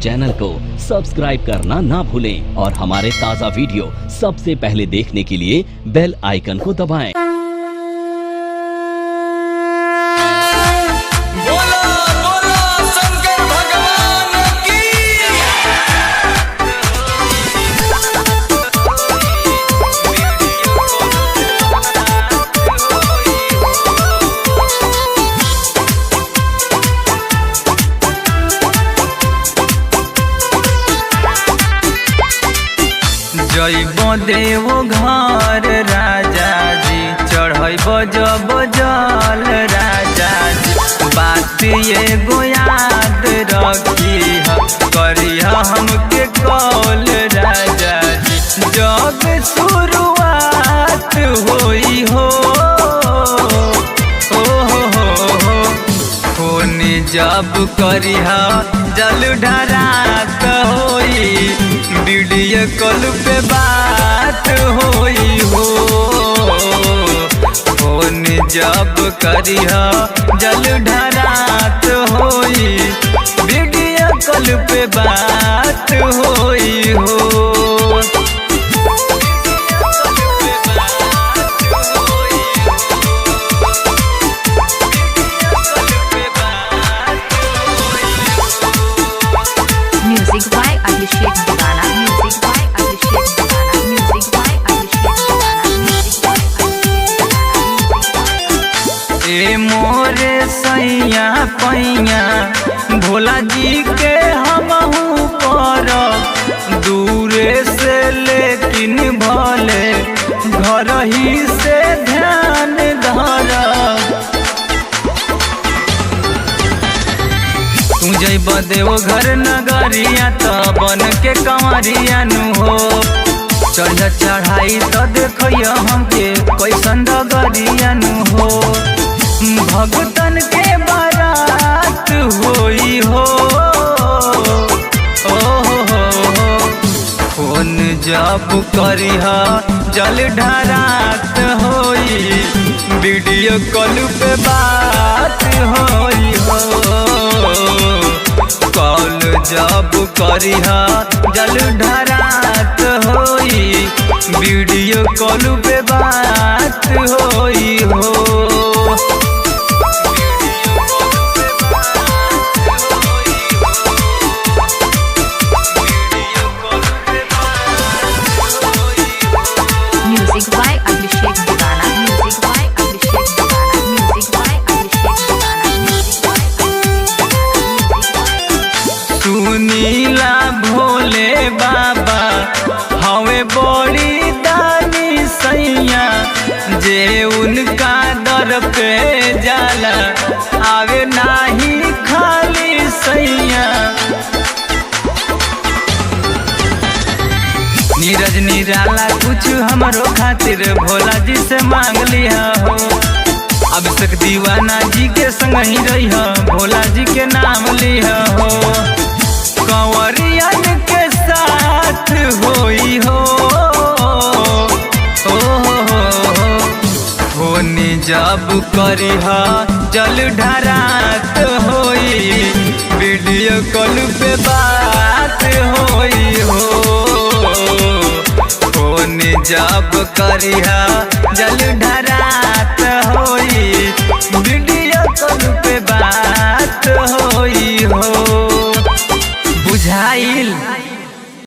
Channel को subscribe करना ना भूलें और हमारे ताज़ा वीडियो सबसे पहले देखने के लिए बेल आइकन को दबाएं। जइब देव घर राजा जी, चढ़ब जब जल राजा जी, बात एगो याद रखी करिह हमके कॉल राजा जी, जब शुरुआत होई हो फोन जब करिह जल ढरात होई, वीडियो कॉल पे बात होई हो, फोन जब करिह जल ढरात होई, वीडियो कॉल पे बात होई हो। म्यूजिक बाय अभिषेक दीवाना, म्यूजिक बाय अभिषेक दीवाना, म्यूजिक बाय अभिषेक दीवाना, म्यूजिक बाय ए मोरे सैया पैया भोला जी के हमहू पर, दूरे से लेकिन भले घर ही से ध्यान धर, तू जइब देव घर नगरिया तो बन के कंवरिया नु हो, चढ़ चढ़ाई तो देखियो हमके कैसन डगरिया नु हो, भगतन के बारात होई हो, फोन जब करिह जल ढरात होई, वीडियो कॉल पे बात होई हो, कॉल जब करिह जल ढरात होई, वीडियो कॉल पे बात होई हो। म्यूजिक बाय अभिषेक दीवाना, म्यूजिक बाय अभिषेक दीवाना, म्यूजिक बाय अभिषेक दीवाना, म्यूजिक बाय सुनीला भोले बाबा हवे बड़ी दानी सैया, जे उनका दर पे जाला आवे नाही खाली सैया, नीरज निराला कुछ हमरो खातिर भोला जी से मांग लिया हो, अभिषेक दीवाना जी के संग ही रही हो, भोला जी के नाम लिया हो, कंवरियन के साथ होई हो, फोन जब करिह जल ढरात होई, वीडियो कॉल पे बात होई हो, फोन जब करिह जल ढरात होई, वीडियो कॉल पे बात होई हो। बुझाइल।